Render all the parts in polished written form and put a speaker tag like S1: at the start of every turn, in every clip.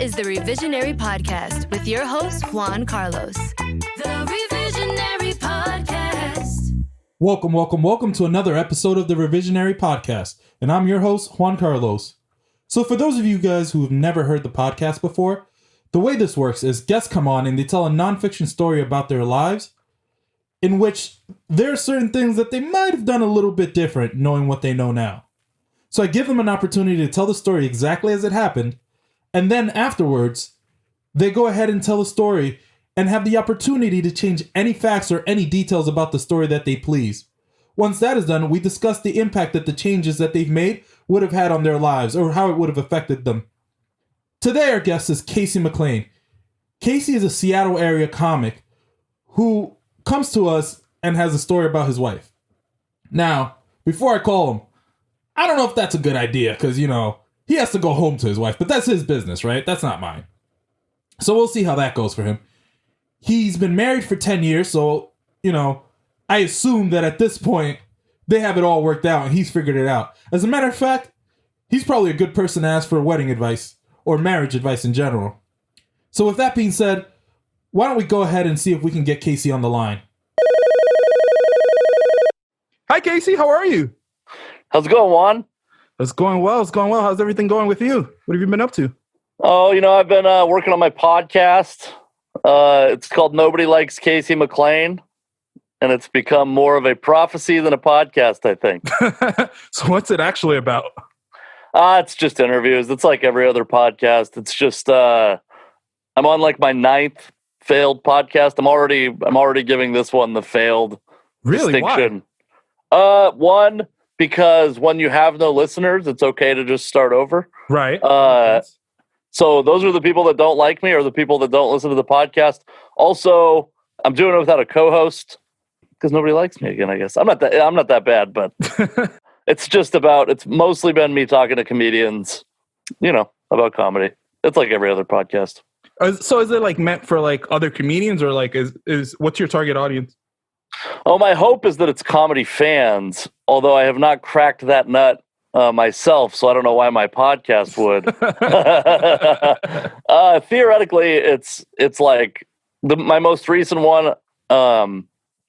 S1: is the Revisionary Podcast with your host, Juan Carlos. The Revisionary Podcast.
S2: Welcome to another episode of the Revisionary Podcast. And I'm your host, Juan Carlos. So for those of you guys who have never heard the podcast before, the way this works is guests come on and they tell a nonfiction story about their lives in which there are certain things that they might have done a little bit different knowing what they know now. So I give them an opportunity to tell the story exactly as it happened, and then afterwards, they go ahead and tell the story and have the opportunity to change any facts or any details about the story that they please. Once that is done, we discuss the impact that the changes that they've made would have had on their lives or how it would have affected them. Today, our guest is Casey McLain. Casey is a Seattle area comic who comes to us and has a story about his wife. Now, before I call him, I don't know if that's a good idea because, he has to go home to his wife, but that's his business, right? That's not mine. So we'll see how that goes for him. He's been married for 10 years, so, I assume that at this point, they have it all worked out and he's figured it out. As a matter of fact, he's probably a good person to ask for wedding advice or marriage advice in general. So with that being said, why don't we go ahead and see if we can get Casey on the line.
S3: Hi, Casey. How are you?
S4: How's it going, Juan?
S3: It's going well. How's everything going with you? What have you been up to?
S4: Oh, I've been working on my podcast. It's called Nobody Likes Casey McLain, and it's become more of a prophecy than a podcast, I think.
S3: So what's it actually about?
S4: It's just interviews. It's like every other podcast. It's just I'm on like my 9th failed podcast. I'm already giving this one the failed distinction.
S3: Why?
S4: One, because when you have no listeners, it's okay to just start over.
S3: Right.
S4: So those are the people that don't like me or the people that don't listen to the podcast. Also, I'm doing it without a co-host because nobody likes me again, I guess. I'm not that bad, but it's mostly been me talking to comedians, about comedy. It's like every other podcast.
S3: So is it like meant for like other comedians or like is what's your target audience?
S4: Oh, my hope is that it's comedy fans, although I have not cracked that nut myself, so I don't know why my podcast would. Theoretically, it's like my most recent one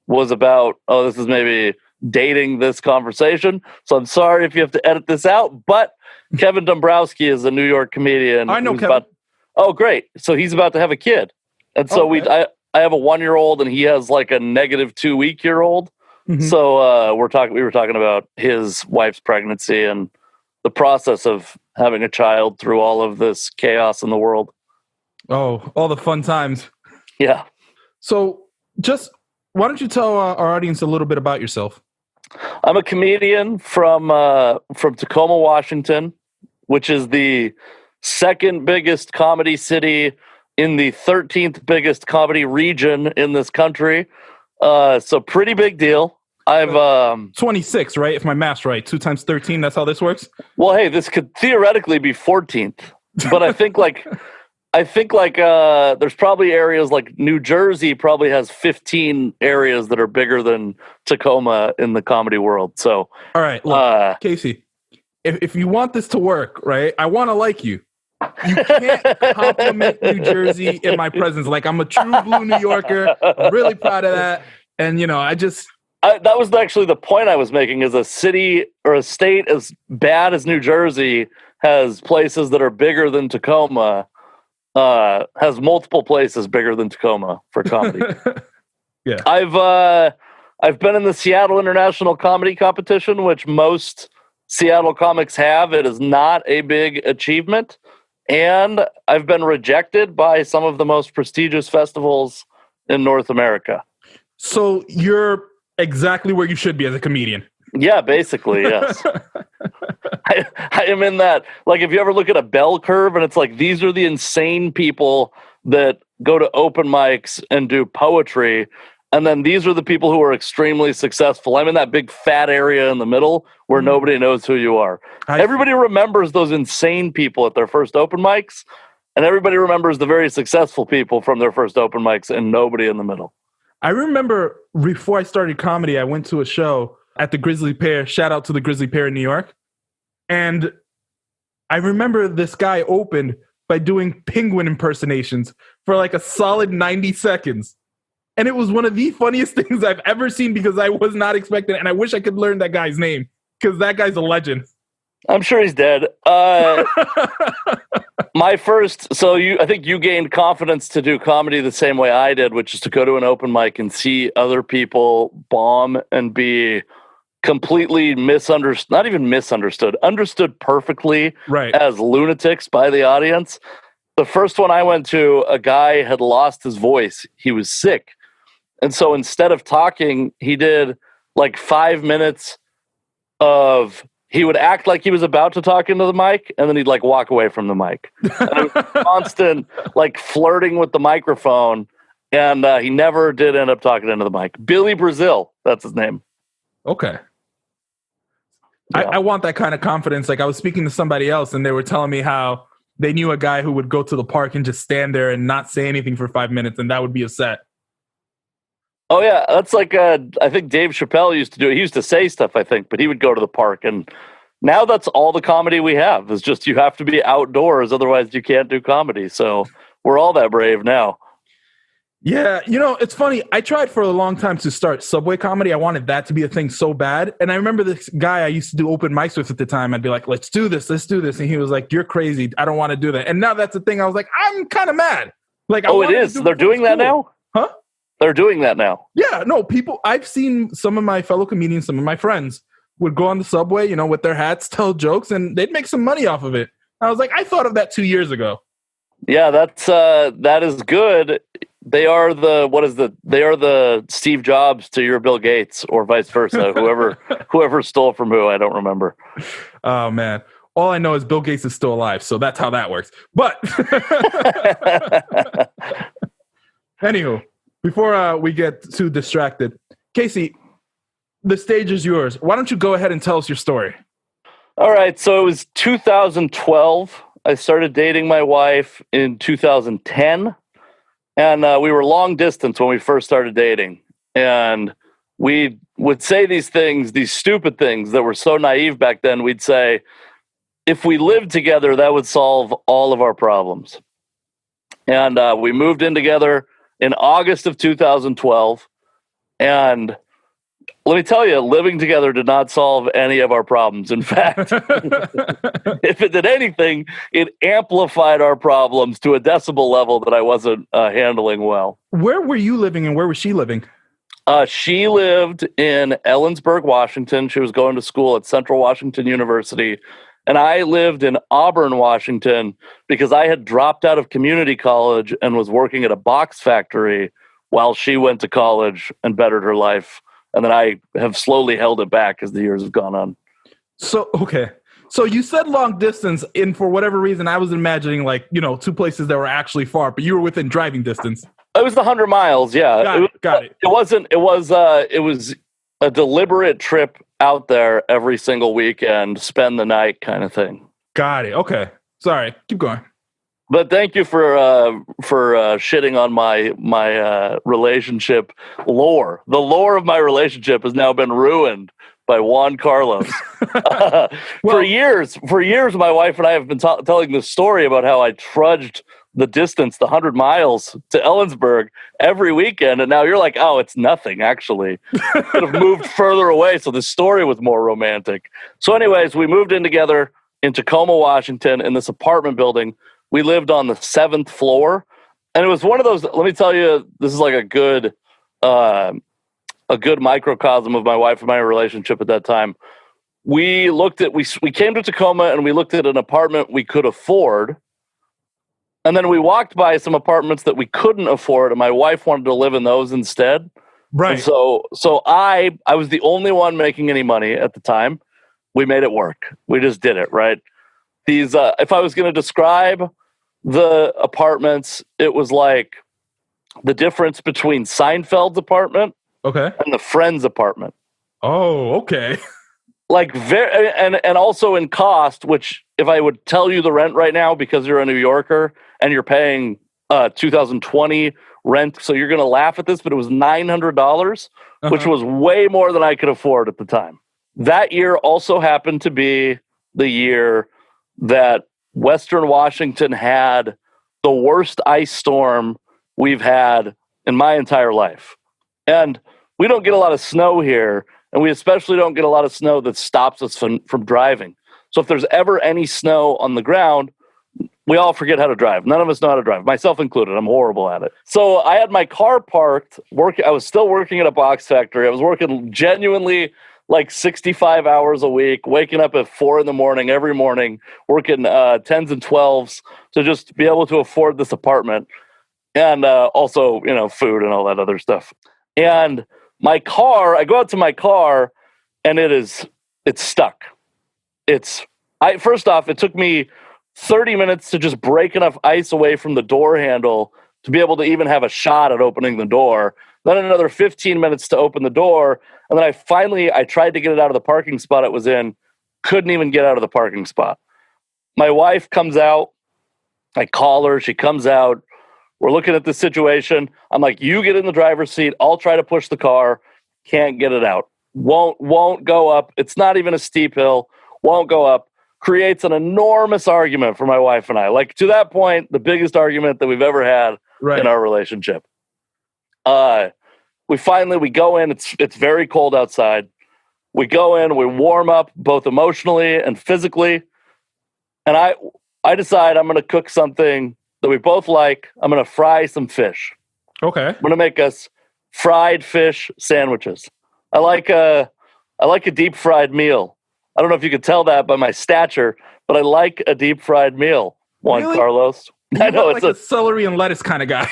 S4: was about, this is maybe dating this conversation, so I'm sorry if you have to edit this out, but Kevin Dombrowski is a New York comedian.
S3: I know Kevin.
S4: Oh, great. So he's about to have a kid. And so
S3: okay.
S4: I have a 1-year-old and he has like a negative 2-week-year-old.
S3: Mm-hmm.
S4: So we were talking about his wife's pregnancy and the process of having a child through all of this chaos in the world.
S3: Oh, all the fun times.
S4: Yeah.
S3: So why don't you tell our audience a little bit about yourself?
S4: I'm a comedian from Tacoma, Washington, which is the second biggest comedy city in the 13th biggest comedy region in this country. So pretty big deal. I've
S3: 26, right? If my math's right, 2 times 13. That's how this works.
S4: Well, hey, this could theoretically be 14th, but I think there's probably areas like New Jersey probably has 15 areas that are bigger than Tacoma in the comedy world. So,
S3: all right, look, Casey, if you want this to work, right? I want to like you. You can't compliment New Jersey in my presence. Like, I'm a true blue New Yorker. I'm really proud of that. And,
S4: that was actually the point I was making, is a city or a state as bad as New Jersey has places that are bigger than Tacoma, has multiple places bigger than Tacoma for comedy.
S3: Yeah.
S4: I've been in the Seattle International Comedy Competition, which most Seattle comics have. It is not a big achievement. And I've been rejected by some of the most prestigious festivals in North America.
S3: So you're exactly where you should be as a comedian.
S4: Yeah, basically, yes. I am in that. Like, if you ever look at a bell curve and it's like, these are the insane people that go to open mics and do poetry. And then these are the people who are extremely successful. I'm in that big fat area in the middle where nobody knows who you are. Everybody remembers those insane people at their first open mics, and everybody remembers the very successful people from their first open mics, and nobody in the middle.
S3: I remember before I started comedy, I went to a show at the Grizzly Pear. Shout out to the Grizzly Pear in New York. And I remember this guy opened, by doing penguin impersonations for like a solid 90 seconds. And it was one of the funniest things I've ever seen because I was not expecting it. And I wish I could learn that guy's name because that guy's a legend.
S4: I'm sure he's dead. I think you gained confidence to do comedy the same way I did, which is to go to an open mic and see other people bomb and be completely understood perfectly as lunatics by the audience. The first one I went to, a guy had lost his voice. He was sick. And so instead of talking, he did like 5 minutes of, he would act like he was about to talk into the mic, and then he'd like walk away from the mic. And it was constant like flirting with the microphone, and he never did end up talking into the mic. Billy Brazil, that's his name.
S3: Okay.
S4: Yeah.
S3: I want that kind of confidence. Like I was speaking to somebody else, and they were telling me how they knew a guy who would go to the park and just stand there and not say anything for 5 minutes, and that would be a set.
S4: Oh, yeah. That's like, I think Dave Chappelle used to do it. He used to say stuff, I think, but he would go to the park. And now that's all the comedy we have is just you have to be outdoors. Otherwise, you can't do comedy. So we're all that brave now.
S3: Yeah. You know, it's funny. I tried for a long time to start Subway comedy. I wanted that to be a thing so bad. And I remember this guy I used to do open mics with at the time. I'd be like, let's do this. And he was like, you're crazy. I don't want to do that. And now that's the thing. I was like, I'm kind of mad. Like,
S4: oh, it is. They're doing that now?
S3: Huh?
S4: They're doing that now.
S3: Yeah, no, I've seen some of my fellow comedians, some of my friends would go on the subway, you know, with their hats, tell jokes, and they'd make some money off of it. I was like, I thought of that 2 years ago.
S4: Yeah, that is good. They are the Steve Jobs to your Bill Gates, or vice versa. whoever stole from who, I don't remember.
S3: Oh man. All I know is Bill Gates is still alive, so that's how that works. But anywho, before we get too distracted, Casey, the stage is yours. Why don't you go ahead and tell us your story?
S4: All right. So it was 2012. I started dating my wife in 2010. And we were long distance when we first started dating. And we would say these things, these stupid things that were so naive back then. We'd say, if we lived together, that would solve all of our problems. And we moved in together in August of 2012. And let me tell you, living together did not solve any of our problems. In fact, if it did anything, it amplified our problems to a decibel level that I wasn't handling well.
S3: Where were you living and where was she living?
S4: She lived in Ellensburg, Washington. She was going to school at Central Washington University. And I lived in Auburn, Washington, because I had dropped out of community college and was working at a box factory while she went to college and bettered her life. And then I have slowly held it back as the years have gone on.
S3: So, okay. So you said long distance, and for whatever reason, I was imagining like, you know, two places that were actually far, but you were within driving distance.
S4: It was 100 miles, yeah.
S3: Got it.
S4: It was a deliberate trip out there every single weekend, spend the night kind of thing.
S3: Got it. Okay. Sorry. Keep going.
S4: But thank you for shitting on my relationship lore. The lore of my relationship has now been ruined by Juan Carlos. For years, my wife and I have been telling this story about how I trudged the distance, the 100 miles to Ellensburg every weekend, and now you're like, oh, it's nothing, actually. Could have moved further away, so the story was more romantic. So anyways, we moved in together in Tacoma, Washington, in this apartment building. We lived on the 7th floor, and it was one of those, let me tell you, this is like a good microcosm of my wife and my relationship at that time. We came to Tacoma and we looked at an apartment we could afford. And then we walked by some apartments that we couldn't afford, and my wife wanted to live in those instead.
S3: Right.
S4: And so I was the only one making any money at the time. We made it work. We just did it, right? These, if I was going to describe the apartments, it was like the difference between Seinfeld's apartment,
S3: okay,
S4: and the Friends apartment. Oh,
S3: okay.
S4: Like very, and also in cost, which if I would tell you the rent right now, because you're a New Yorker and you're paying 2020 rent, so you're going to laugh at this, but it was $900, which was way more than I could afford at the time. That year also happened to be the year that Western Washington had the worst ice storm we've had in my entire life. And we don't get a lot of snow here, and we especially don't get a lot of snow that stops us from driving. So if there's ever any snow on the ground, we all forget how to drive. None of us know how to drive, myself included. I'm horrible at it. So I had my car parked. I was still working at a box factory. I was working genuinely like 65 hours a week, waking up at 4 a.m. every morning, working 10s and 12s to just be able to afford this apartment. And also, food and all that other stuff. And my car, I go out to my car, and it's stuck. First off, it took me 30 minutes to just break enough ice away from the door handle to be able to even have a shot at opening the door. Then another 15 minutes to open the door. And then I tried to get it out of the parking spot it was in, couldn't even get out of the parking spot. My wife comes out. I call her. She comes out. We're looking at the situation. I'm like, you get in the driver's seat. I'll try to push the car. Can't get it out. Won't go up. It's not even a steep hill. Won't go up. Creates an enormous argument for my wife and I. Like, to that point, the biggest argument that we've ever had in our relationship. We go in. It's very cold outside. We go in. We warm up both emotionally and physically. And I decide I'm going to cook something that we both like. I'm going to fry some fish.
S3: Okay.
S4: I'm going to make us fried fish sandwiches. I like a deep fried meal. I don't know if you could tell that by my stature, but I like a deep fried meal. Juan
S3: Really?
S4: Carlos.
S3: I know it's like a celery and lettuce kind of guy.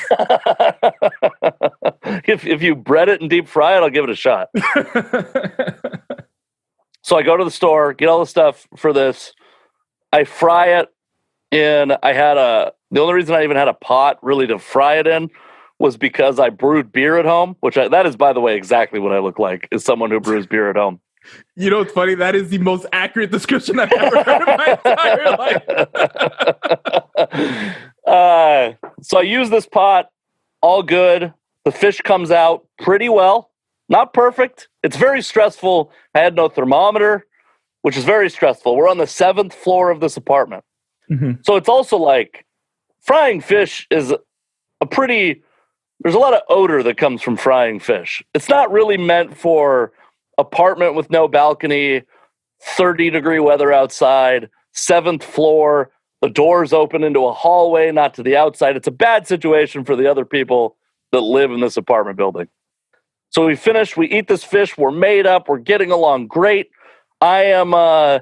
S4: If you bread it and deep fry it, I'll give it a shot. So I go to the store, get all the stuff for this. I fry it in. The only reason I even had a pot really to fry it in was because I brewed beer at home, that is, by the way, exactly what I look like, is someone who brews beer at home.
S3: You know what's funny? That is the most accurate description I've ever heard in my entire life.
S4: So I use this pot, all good. The fish comes out pretty well. Not perfect. It's very stressful. I had no thermometer, which is very stressful. We're on the 7th floor of this apartment. Mm-hmm. So it's also like frying fish is there's a lot of odor that comes from frying fish. It's not really meant for apartment with no balcony, 30-degree weather outside, 7th floor, the doors open into a hallway, not to the outside. It's a bad situation for the other people that live in this apartment building. So we finish, we eat this fish, we're made up, we're getting along great. I am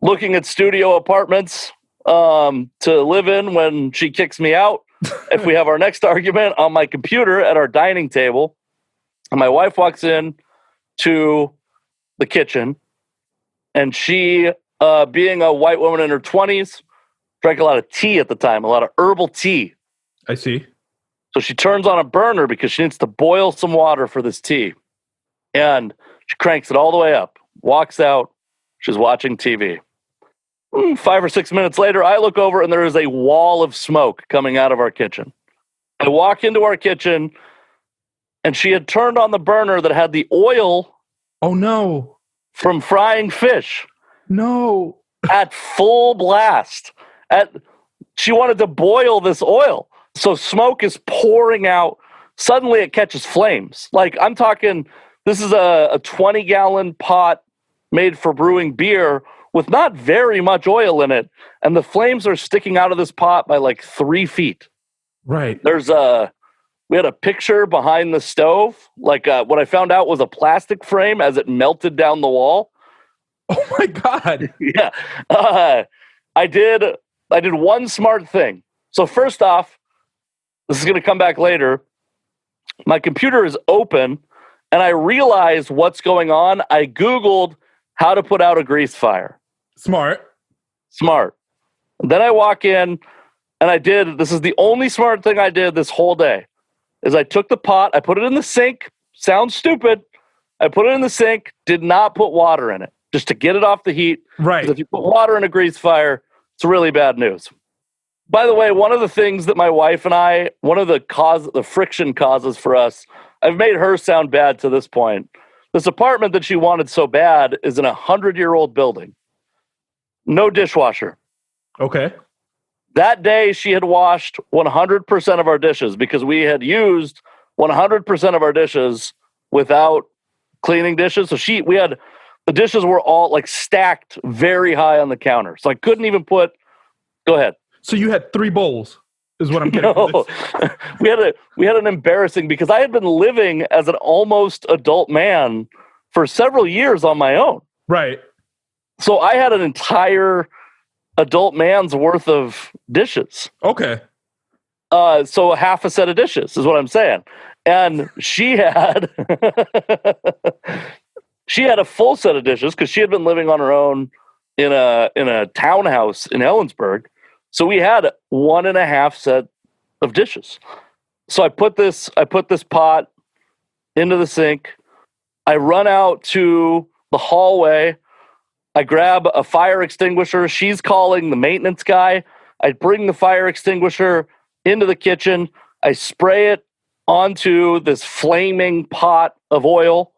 S4: looking at studio apartments to live in when she kicks me out. If we have our next argument on my computer at our dining table, and my wife walks in to the kitchen, and she, being a white woman in her 20s, drank a lot of tea at the time, a lot of herbal tea.
S3: I see.
S4: So she turns on a burner because she needs to boil some water for this tea. And she cranks it all the way up, walks out, she's watching TV. 5 or 6 minutes later, I look over and there is a wall of smoke coming out of our kitchen. I walk into our kitchen, and she had turned on the burner that had the oil.
S3: Oh, no.
S4: From frying fish.
S3: No.
S4: At full blast. She wanted to boil this oil. So smoke is pouring out. Suddenly it catches flames. Like, I'm talking, this is a 20-gallon pot made for brewing beer with not very much oil in it. And the flames are sticking out of this pot by like 3 feet.
S3: Right.
S4: We had a picture behind the stove. Like, what I found out was a plastic frame as it melted down the wall.
S3: Oh my God.
S4: Yeah. I did one smart thing. So first off, this is going to come back later. My computer is open, and I realized what's going on. I Googled how to put out a grease fire.
S3: Smart.
S4: And then I walk in, and this is the only smart thing I did this whole day, is I took the pot, I put it in the sink. Sounds stupid. I put it in the sink, did not put water in it, just to get it off the heat.
S3: Right.
S4: Because if you put water in a grease fire, it's really bad news. By the way, one of the things that my wife and I, one of the friction causes for us, I've made her sound bad to this point. This apartment that she wanted so bad is in a 100-year-old building. No dishwasher.
S3: Okay.
S4: That day, she had washed 100% of our dishes because we had used 100% of our dishes without cleaning dishes. So the dishes were all like stacked very high on the counter. So I couldn't even go ahead.
S3: So you had 3 bowls, is what I'm getting.
S4: No, we had an embarrassing, because I had been living as an almost adult man for several years on my own.
S3: Right.
S4: So I had an entire adult man's worth of dishes.
S3: Okay.
S4: So half a set of dishes is what I'm saying. And she had a full set of dishes because she had been living on her own in a townhouse in Ellensburg. So we had 1.5 set of dishes. So I put this pot into the sink. I run out to the hallway. I grab a fire extinguisher. She's calling the maintenance guy. I bring the fire extinguisher into the kitchen. I spray it onto this flaming pot of oil.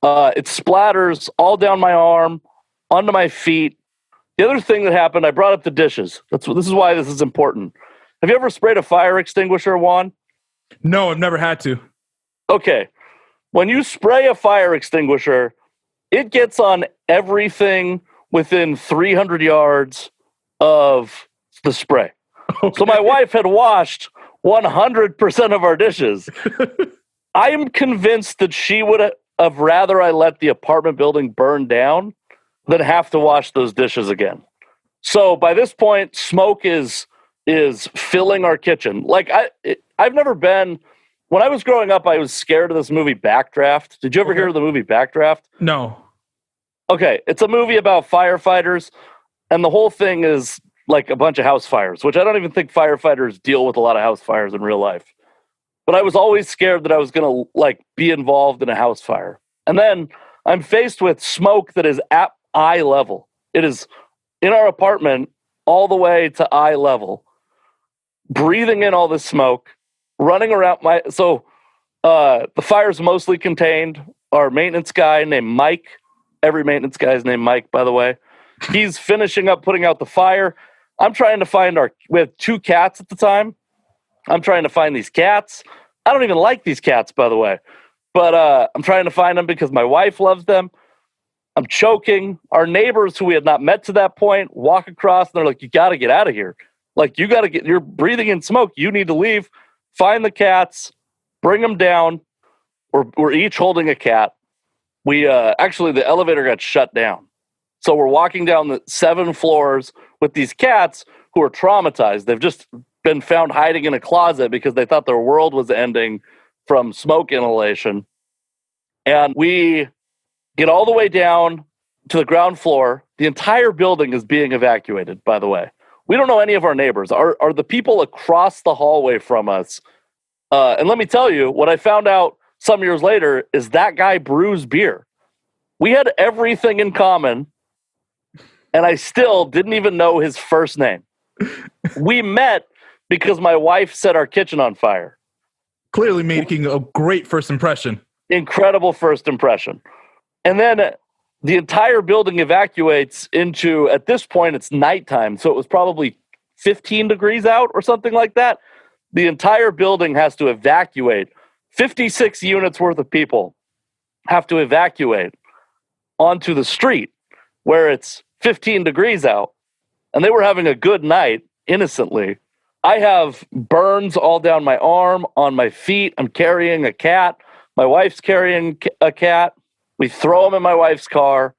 S4: It splatters all down my arm, onto my feet. The other thing that happened, I brought up the dishes. This is why this is important. Have you ever sprayed a fire extinguisher, Juan?
S3: No, I've never had to.
S4: Okay. When you spray a fire extinguisher, it gets on everything within 300 yards of the spray. Okay. So my wife had washed 100% of our dishes. I am convinced that she would have rather I let the apartment building burn down than have to wash those dishes again. So by this point, smoke is filling our kitchen. Like I've never been. When I was growing up, I was scared of this movie Backdraft. Did you ever hear of the movie Backdraft?
S3: No.
S4: Okay, it's a movie about firefighters, and the whole thing is like a bunch of house fires, which I don't even think firefighters deal with a lot of house fires in real life. But I was always scared that I was going to like be involved in a house fire. And then I'm faced with smoke that is at eye level. It is in our apartment all the way to eye level, breathing in all this smoke, running around the fire's mostly contained. Our maintenance guy named Mike, every maintenance guy is named Mike, by the way. He's finishing up putting out the fire. I'm trying to find we have 2 cats at the time. I'm trying to find these cats. I don't even like these cats, by the way. But I'm trying to find them because my wife loves them. I'm choking. Our neighbors, who we had not met to that point, walk across and they're like, you got to get out of here. Like, you're breathing in smoke. You need to leave. Find the cats. Bring them down. We're each holding a cat. We actually, the elevator got shut down. So we're walking down the 7 floors with these cats who are traumatized. They've just been found hiding in a closet because they thought their world was ending from smoke inhalation. And we get all the way down to the ground floor. The entire building is being evacuated, by the way. We don't know any of our neighbors. Are the people across the hallway from us? And let me tell you, what I found out some years later is that guy brews beer. We had everything in common, and I still didn't even know his first name. We met because my wife set our kitchen on fire.
S3: Clearly making a great first impression.
S4: Incredible first impression. And then the entire building evacuates into, at this point, it's nighttime. So it was probably 15 degrees out or something like that. The entire building has to evacuate. 56 units worth of people have to evacuate onto the street where it's 15 degrees out. And they were having a good night, innocently. I have burns all down my arm, on my feet. I'm carrying a cat. My wife's carrying a cat. We throw him in my wife's car,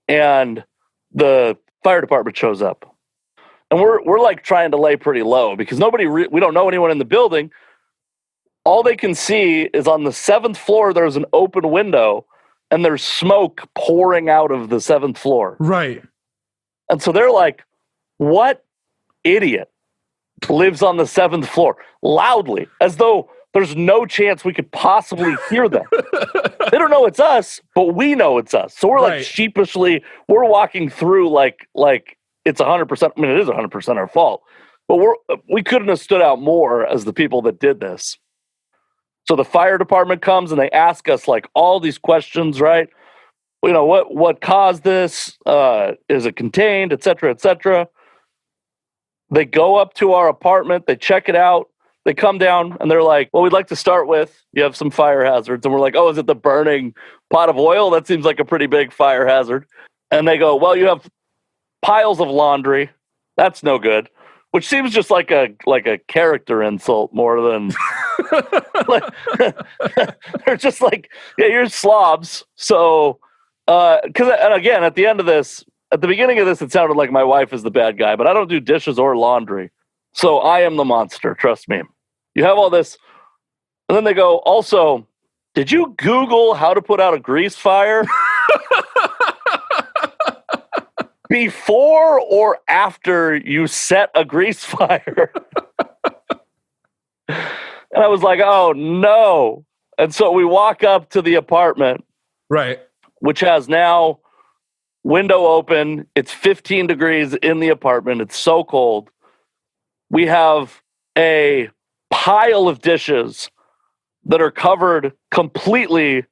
S4: and the fire department shows up. And we're like trying to lay pretty low because we don't know anyone in the building. All they can see is on the 7th floor, there's an open window, and there's smoke pouring out of the 7th floor.
S3: Right.
S4: And so they're like, what idiot lives on the 7th floor? Loudly, as though there's no chance we could possibly hear them. They don't know it's us, but we know it's us. So we're like sheepishly, we're walking through like it's 100%. I mean, it is 100% our fault, but we couldn't have stood out more as the people that did this. So the fire department comes and they ask us like all these questions, right? You know, what caused this? Is it contained, et cetera, et cetera. They go up to our apartment, they check it out, they come down, and they're like, well, we'd like to start with, you have some fire hazards. And we're like, oh, is it the burning pot of oil? That seems like a pretty big fire hazard. And they go, well, you have piles of laundry. That's no good. Which seems just like a character insult more than they're just like, yeah, you're slobs. So, and again, at the beginning of this, it sounded like my wife is the bad guy, but I don't do dishes or laundry. So I am the monster. Trust me. You have all this. And then they go, also, did you Google how to put out a grease fire? Before or after you set a grease fire? And I was like, oh, no. And so we walk up to the apartment.
S3: Right.
S4: Which has now window open. It's 15 degrees in the apartment. It's so cold. We have a pile of dishes that are covered completely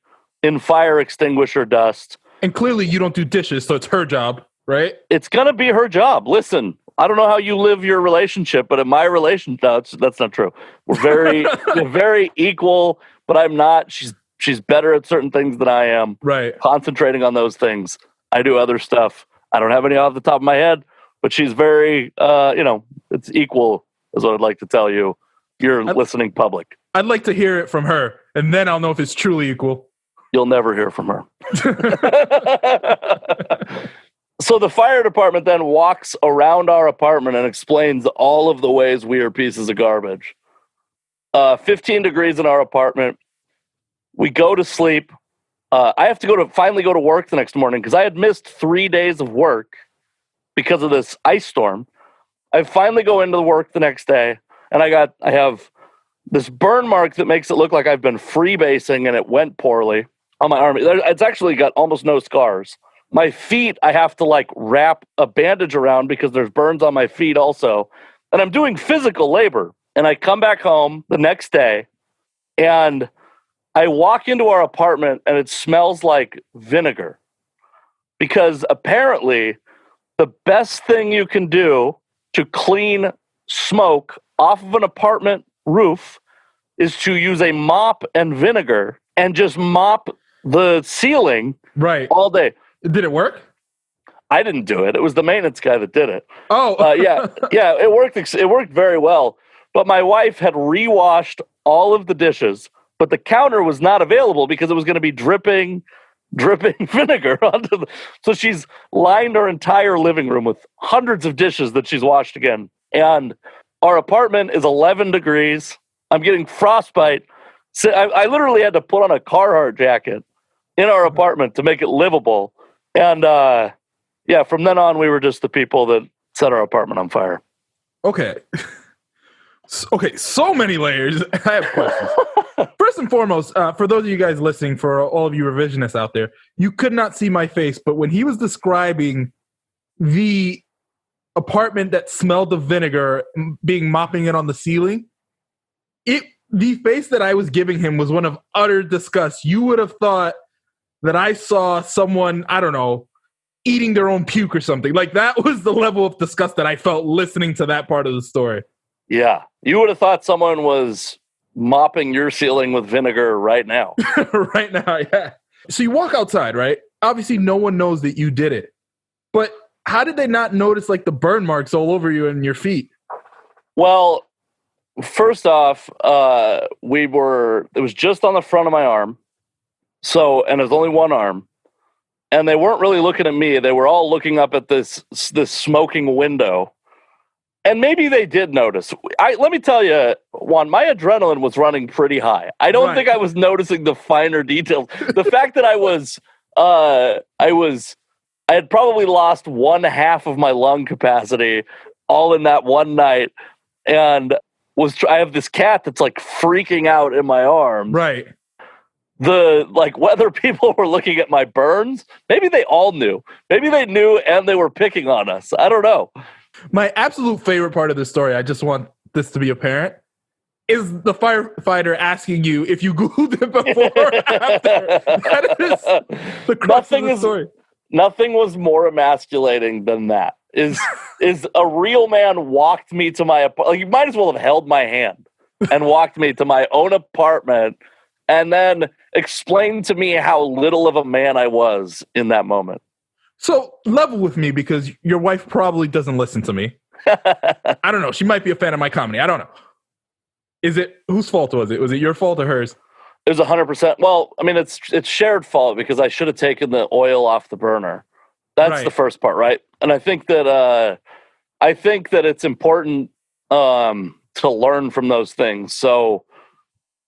S4: in fire extinguisher dust.
S3: And clearly you don't do dishes, so it's her job, right?
S4: It's going to be her job. Listen, I don't know how you live your relationship, but in my relationship, no, that's not true. We're very equal, but I'm not. She's better at certain things than I am.
S3: Right.
S4: Concentrating on those things. I do other stuff. I don't have any off the top of my head, but she's very, it's equal is what I'd like to tell you. You're listening public.
S3: I'd like to hear it from her, and then I'll know if it's truly equal.
S4: You'll never hear from her. So the fire department then walks around our apartment and explains all of the ways we are pieces of garbage. 15 degrees in our apartment. We go to sleep. I have to finally go to work the next morning because I had missed 3 days of work because of this ice storm. I finally go into work the next day, and I have this burn mark that makes it look like I've been freebasing and it went poorly on my arm. It's actually got almost no scars. My feet, I have to wrap a bandage around because there's burns on my feet also. And I'm doing physical labor. And I come back home the next day and I walk into our apartment and it smells like vinegar. Because apparently the best thing you can do to clean smoke off of an apartment roof is to use a mop and vinegar and just mop the ceiling all day.
S3: Did it work?
S4: I didn't do it. It was the maintenance guy that did it.
S3: Oh,
S4: yeah. It worked. It worked very well. But my wife had rewashed all of the dishes, but the counter was not available because it was going to be dripping vinegar onto the. So she's lined our entire living room with hundreds of dishes that she's washed again. And our apartment is 11 degrees. I'm getting frostbite. So I literally had to put on a Carhartt jacket in our apartment to make it livable. And from then on, we were just the people that set our apartment on fire.
S3: Okay. So many layers. I have questions. First and foremost, for those of you guys listening, for all of you revisionists out there, you could not see my face, but when he was describing the apartment that smelled of vinegar mopping it on the ceiling, the face that I was giving him was one of utter disgust. You would have thought that I saw someone, I don't know, eating their own puke or something. That was the level of disgust that I felt listening to that part of the story.
S4: Yeah. You would have thought someone was mopping your ceiling with vinegar right now.
S3: Right now, yeah. So you walk outside, right? Obviously, no one knows that you did it. But how did they not notice, the burn marks all over you and your feet?
S4: Well, first off, it was just on the front of my arm. So, and it was only one arm. And they weren't really looking at me. They were all looking up at this smoking window. And maybe they did notice. Let me tell you, Juan, my adrenaline was running pretty high. I don't think I was noticing the finer details. The fact that I had probably lost 1/2 of my lung capacity all in that one night. And I have this cat that's freaking out in my arms.
S3: Right.
S4: Whether people were looking at my burns, maybe they all knew. Maybe they knew and they were picking on us. I don't know.
S3: My absolute favorite part of this story, I just want this to be apparent, is the firefighter asking you if you Googled it before or after. That is the crux of the story.
S4: Nothing was more emasculating than that. is a real man walked me to my apartment. Like, you might as well have held my hand and walked me to my own apartment and then explained to me how little of a man I was in that moment.
S3: So level with me, because your wife probably doesn't listen to me. I don't know. She might be a fan of my comedy. I don't know. Whose fault was it? Was it your fault or hers?
S4: It was 100%. Well, I mean, it's shared fault because I should have taken the oil off the burner. That's
S3: Right.
S4: the first part, right? And I think that it's important to learn from those things. So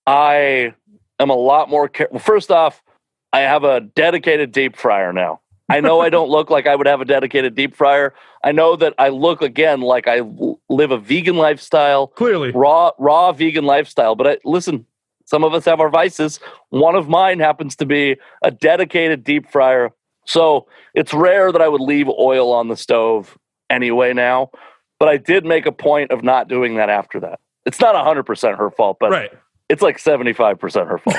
S4: I am a lot more careful. First off, I have a dedicated deep fryer now. I know I don't look like I would have a dedicated deep fryer. I know that I look, again, like I live a vegan lifestyle.
S3: Clearly.
S4: Raw vegan lifestyle. But listen, some of us have our vices. One of mine happens to be a dedicated deep fryer. So it's rare that I would leave oil on the stove anyway now. But I did make a point of not doing that after that. It's not 100% her fault, but
S3: Right.
S4: It's like 75% her fault.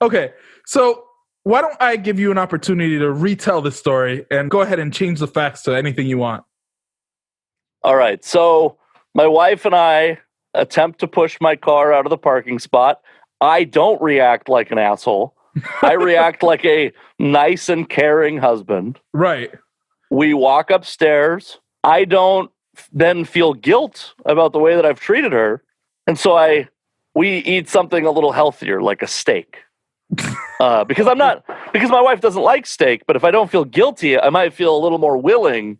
S3: Okay, so why don't I give you an opportunity to retell this story and go ahead and change the facts to anything you want.
S4: All right. So my wife and I attempt to push my car out of the parking spot. I don't react like an asshole. I react like a nice and caring husband.
S3: Right.
S4: We walk upstairs. I don't then feel guilt about the way that I've treated her. And so we eat something a little healthier, like a steak. Because my wife doesn't like steak, but if I don't feel guilty, I might feel a little more willing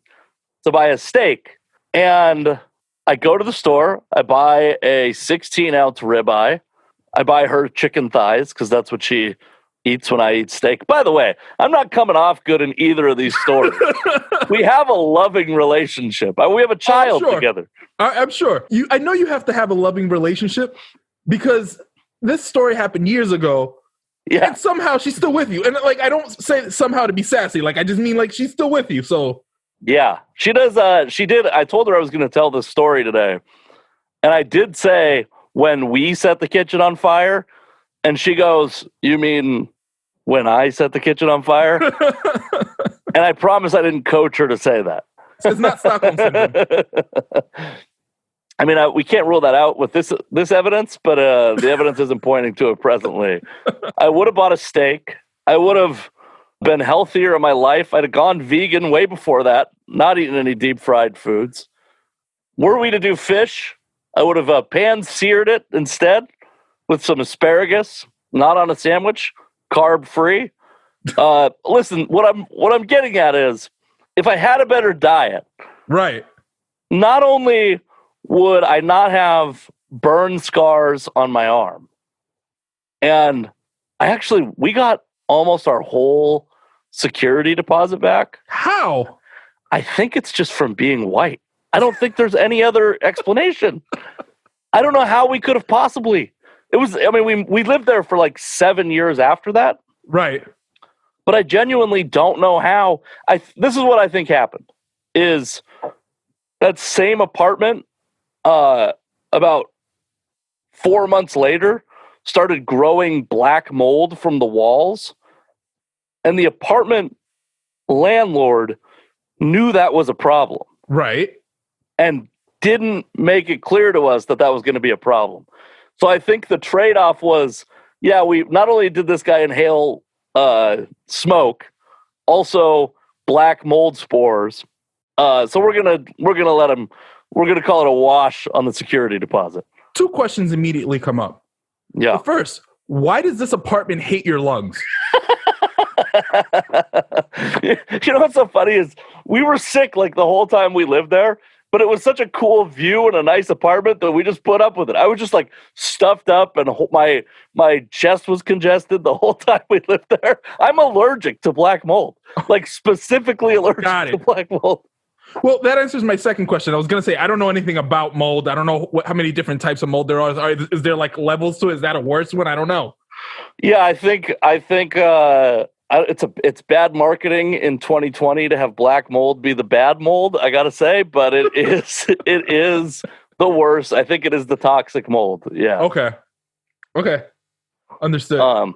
S4: to buy a steak. And I go to the store, I buy a 16-ounce ribeye. I buy her chicken thighs because that's what she eats when I eat steak. By the way, I'm not coming off good in either of these stores. We have a loving relationship. We have a child together.
S3: I'm sure. I know you have to have a loving relationship because this story happened years ago.
S4: Yeah.
S3: And somehow she's still with you. And like, I don't say somehow to be sassy. Like, I just mean like she's still with you. So
S4: yeah, she does. She did. I told her I was going to tell this story today. And I did say when we set the kitchen on fire, and she goes, "You mean when I set the kitchen on fire?" And I promise I didn't coach her to say that.
S3: It's not Stockholm Syndrome.
S4: I mean, we can't rule that out with this evidence, but the evidence isn't pointing to it presently. I would have bought a steak. I would have been healthier in my life. I'd have gone vegan way before that, not eating any deep fried foods. Were we to do fish, I would have pan-seared it instead with some asparagus, not on a sandwich, carb-free. Listen, what I'm getting at is, if I had a better diet,
S3: right,
S4: not only would I not have burn scars on my arm, and we got almost our whole security deposit back.
S3: How?
S4: I think it's just from being white. I don't think there's any other explanation. I don't know how we could have possibly. We lived there for like 7 years after that.
S3: Right.
S4: But I genuinely don't know how. This is what I think happened, is that same apartment about 4 months later started growing black mold from the walls. And the apartment landlord knew that was a problem.
S3: Right.
S4: And didn't make it clear to us that was going to be a problem. So I think the trade-off was, we not only did this guy inhale smoke, also black mold spores. So we're gonna let him. We're gonna call it a wash on the security deposit.
S3: 2 questions immediately come up.
S4: Yeah.
S3: But first, why does this apartment hate your lungs?
S4: You know what's so funny is we were sick like the whole time we lived there, but it was such a cool view and a nice apartment that we just put up with it. I was just like stuffed up and my chest was congested the whole time we lived there. I'm allergic to black mold, like specifically allergic to black mold.
S3: Well, that answers my second question. I was going to say, I don't know anything about mold. I don't know how many different types of mold there are. Is there like levels to it? Is that a worse one? I don't know.
S4: Yeah, I think it's bad marketing in 2020 to have black mold be the bad mold, I gotta say, but it is the worst. I think it is the toxic mold. Yeah.
S3: Okay. Understood.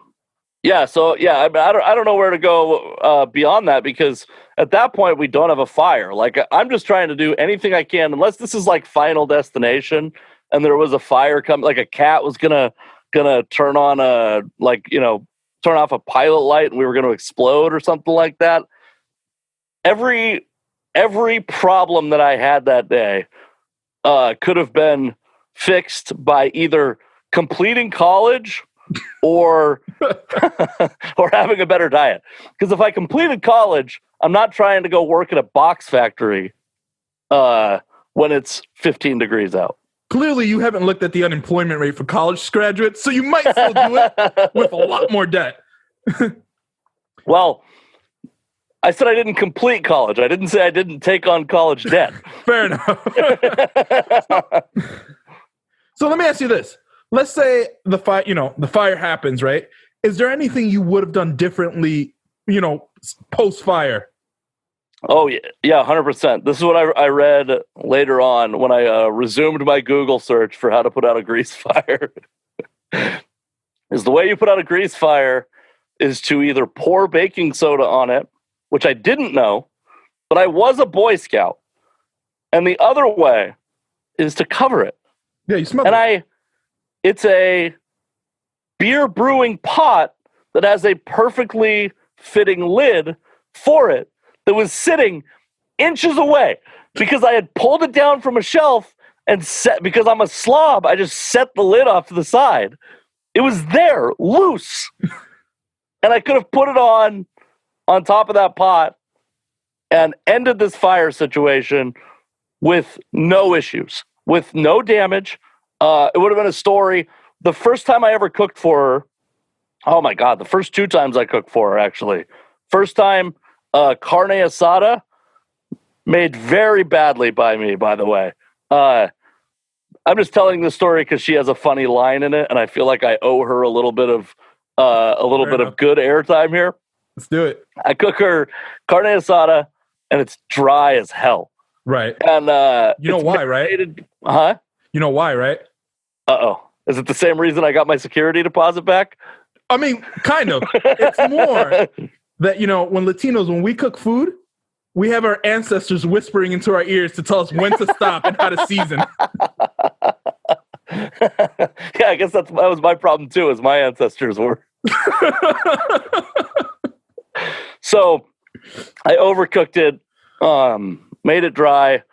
S4: Yeah, so I mean, I don't know where to go beyond that, because at that point we don't have a fire. Like, I'm just trying to do anything I can, unless this is like Final Destination and there was a fire coming, like a cat was gonna turn on turn off a pilot light and we were gonna explode or something like that. Every problem that I had that day could have been fixed by either completing college or or having a better diet. Because if I completed college, I'm not trying to go work at a box factory when it's 15 degrees out.
S3: Clearly, you haven't looked at the unemployment rate for college graduates, so you might still do it with a lot more debt.
S4: Well, I said I didn't complete college. I didn't say I didn't take on college debt.
S3: Fair enough. So let me ask you this. Let's say the fire happens, right? Is there anything you would have done differently, post-fire?
S4: Oh, yeah, 100%. This is what I read later on when I resumed my Google search for how to put out a grease fire. Is the way you put out a grease fire is to either pour baking soda on it, which I didn't know, but I was a Boy Scout. And the other way is to cover it.
S3: Yeah, you smell it.
S4: It's a beer brewing pot that has a perfectly fitting lid for it that was sitting inches away because I had pulled it down from a shelf and because I'm a slob, I just set the lid off to the side. It was there, loose. And I could have put it on top of that pot and ended this fire situation with no issues, with no damage. It would have been a story. The first time I ever cooked for her, oh my God, the first 2 times I cooked for her, actually. First time, carne asada, made very badly by me, by the way. I'm just telling this story because she has a funny line in it, and I feel like I owe her a little bit of good airtime here.
S3: Let's do it.
S4: I cook her carne asada, and it's dry as hell.
S3: Right.
S4: And
S3: you know why, right?
S4: Huh?
S3: You know why, right?
S4: Uh-oh. Is it the same reason I got my security deposit back?
S3: I mean, kind of. It's more that, when we cook food, we have our ancestors whispering into our ears to tell us when to stop and how to season.
S4: Yeah, I guess that was my problem too, as my ancestors were. So I overcooked it, made it dry,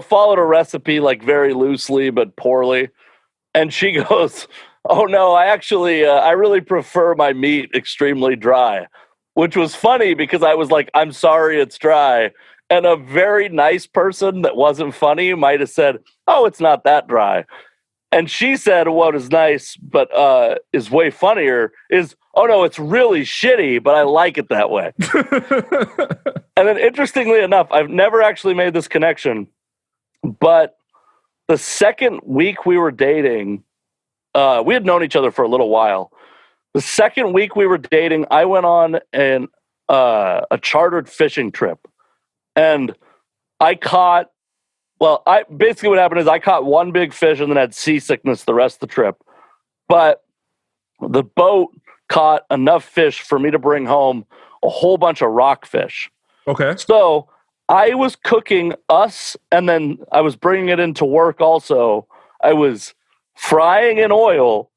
S4: followed a recipe like very loosely but poorly. And she goes, "Oh no, I really prefer my meat extremely dry," which was funny because I was like, "I'm sorry it's dry." And a very nice person that wasn't funny might have said, "Oh, it's not that dry." And she said, what is nice, but is way funnier is, "Oh no, it's really shitty, but I like it that way." And then interestingly enough, I've never actually made this connection, but the second week we were dating, we had known each other for a little while. The second week we were dating, I went on a chartered fishing trip, and basically what happened is I caught one big fish and then had seasickness the rest of the trip. But the boat caught enough fish for me to bring home a whole bunch of rockfish.
S3: Okay.
S4: So I was cooking us, and then I was bringing it into work also. I was frying in oil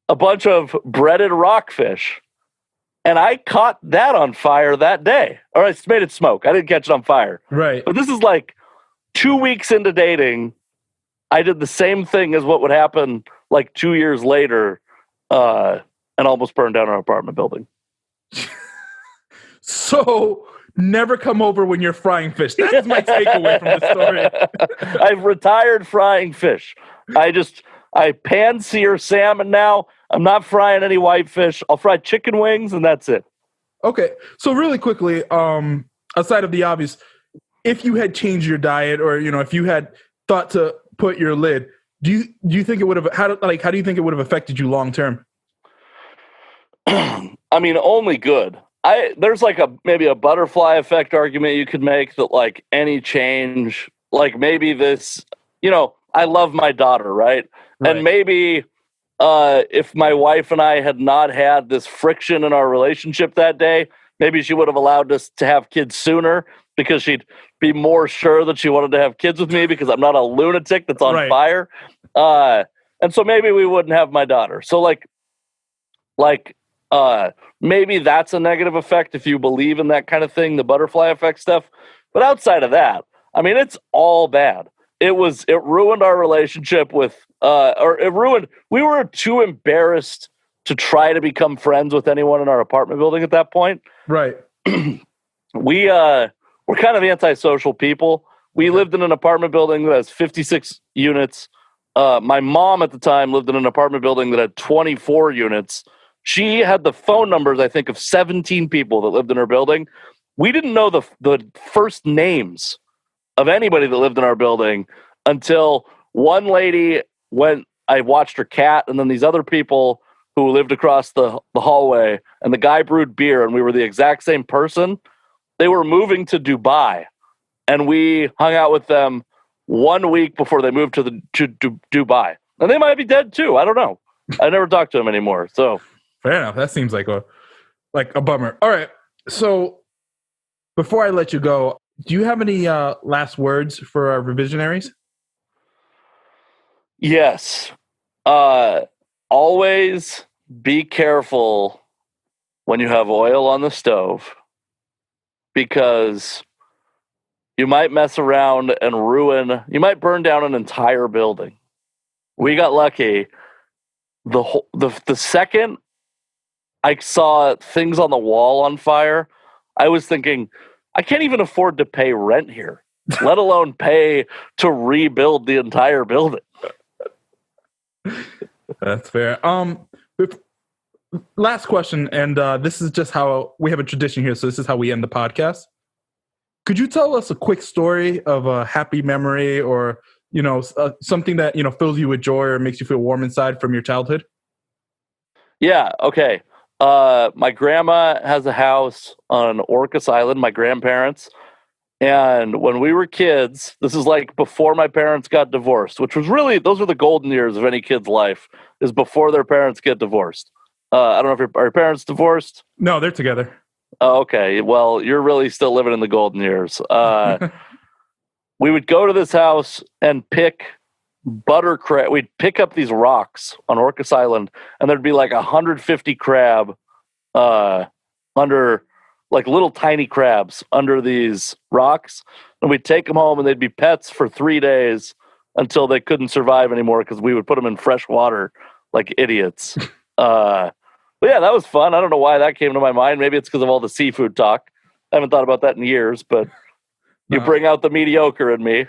S4: a bunch of breaded rockfish, and I caught that on fire that day. Or I made it smoke. I didn't catch it on fire.
S3: Right.
S4: But this is like 2 weeks into dating. I did the same thing as what would happen like 2 years later, and almost burned down our apartment building.
S3: So never come over when you're frying fish. That is my takeaway from the story.
S4: I've retired frying fish. I pan sear salmon now. I'm not frying any whitefish. I'll fry chicken wings, and that's it.
S3: Okay. So really quickly, aside of the obvious, if you had changed your diet, or if you had thought to put your lid, do you think it would have how do you think it would have affected you long term?
S4: I mean, only good. There's like maybe a butterfly effect argument you could make that like any change, like maybe this, I love my daughter, right? And maybe if my wife and I had not had this friction in our relationship that day, maybe she would have allowed us to have kids sooner because she'd be more sure that she wanted to have kids with me because I'm not a lunatic that's on fire. And so maybe we wouldn't have my daughter. So maybe that's a negative effect if you believe in that kind of thing, the butterfly effect stuff. But outside of that, I mean, it's all bad. It ruined our relationship we were too embarrassed to try to become friends with anyone in our apartment building at that point.
S3: Right.
S4: We're kind of antisocial people. We lived in an apartment building that has 56 units. My mom at the time lived in an apartment building that had 24 units. She had the phone numbers, I think, of 17 people that lived in her building. We didn't know the first names of anybody that lived in our building until one lady I watched her cat, and then these other people who lived across the hallway, and the guy brewed beer, and we were the exact same person. They were moving to Dubai, and we hung out with them 1 week before they moved to Dubai. And they might be dead too. I don't know. I never talked to them anymore. So
S3: fair enough. That seems like a bummer. All right. So before I let you go, do you have any last words for our revisionaries?
S4: Yes. Always be careful when you have oil on the stove, because you might mess around and you might burn down an entire building. We got lucky. The second I saw things on the wall on fire, I was thinking, I can't even afford to pay rent here, let alone pay to rebuild the entire building.
S3: That's fair. Last question, and this is just how we have a tradition here, so this is how we end the podcast. Could you tell us a quick story of a happy memory, or something that fills you with joy or makes you feel warm inside from your childhood?
S4: Yeah. Okay. My grandma has a house on Orcas Island. My grandparents. And when we were kids, this is like before my parents got divorced, which was really, those are the golden years of any kid's life, is before their parents get divorced. I don't know if are your parents divorced?
S3: No, they're together.
S4: Oh, okay. Well, you're really still living in the golden years. We would go to this house and pick butter crab. We'd pick up these rocks on Orcas Island, and there'd be like 150 crab under, like little tiny crabs under these rocks. And we'd take them home, and they'd be pets for 3 days until they couldn't survive anymore because we would put them in fresh water like idiots. But yeah, that was fun. I don't know why that came to my mind. Maybe it's because of all the seafood talk. I haven't thought about that in years, but you bring out the mediocre in me.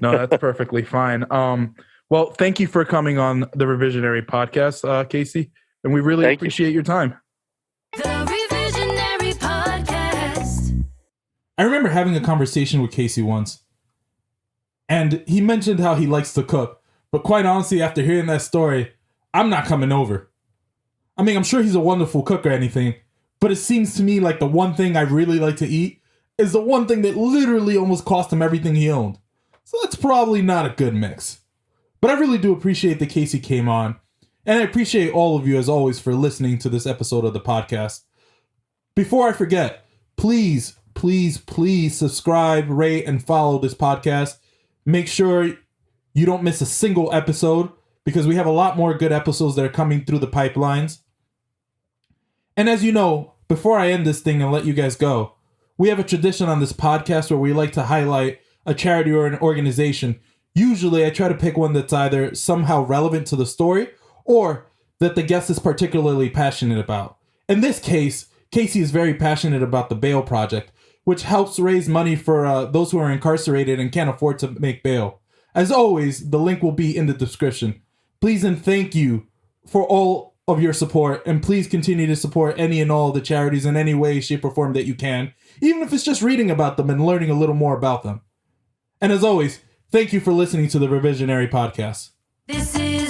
S3: No, that's perfectly fine. Well, thank you for coming on the Revisionary podcast, Casey, and we really appreciate your time.
S1: The Revisionary Podcast.
S2: I remember having a conversation with Casey once, and he mentioned how he likes to cook, but quite honestly, after hearing that story, I'm not coming over. I mean, I'm sure he's a wonderful cook or anything, but it seems to me like the one thing I really like to eat is the one thing that literally almost cost him everything he owned. So that's probably not a good mix. But I really do appreciate that Casey came on, and I appreciate all of you, as always, for listening to this episode of the podcast. Before I forget, please, please, please subscribe, rate, and follow this podcast. Make sure you don't miss a single episode, because we have a lot more good episodes that are coming through the pipelines. And as you know, before I end this thing and let you guys go, we have a tradition on this podcast where we like to highlight a charity or an organization. Usually I try to pick one that's either somehow relevant to the story or that the guest is particularly passionate about. In this case, Casey is very passionate about the Bail Project, which helps raise money for those who are incarcerated and can't afford to make bail. As always, the link will be in the description. Please and thank you for all of your support, and please continue to support any and all of the charities in any way, shape, or form that you can, even if it's just reading about them and learning a little more about them. And as always, thank you for listening to the Revisionary Podcast.
S1: This is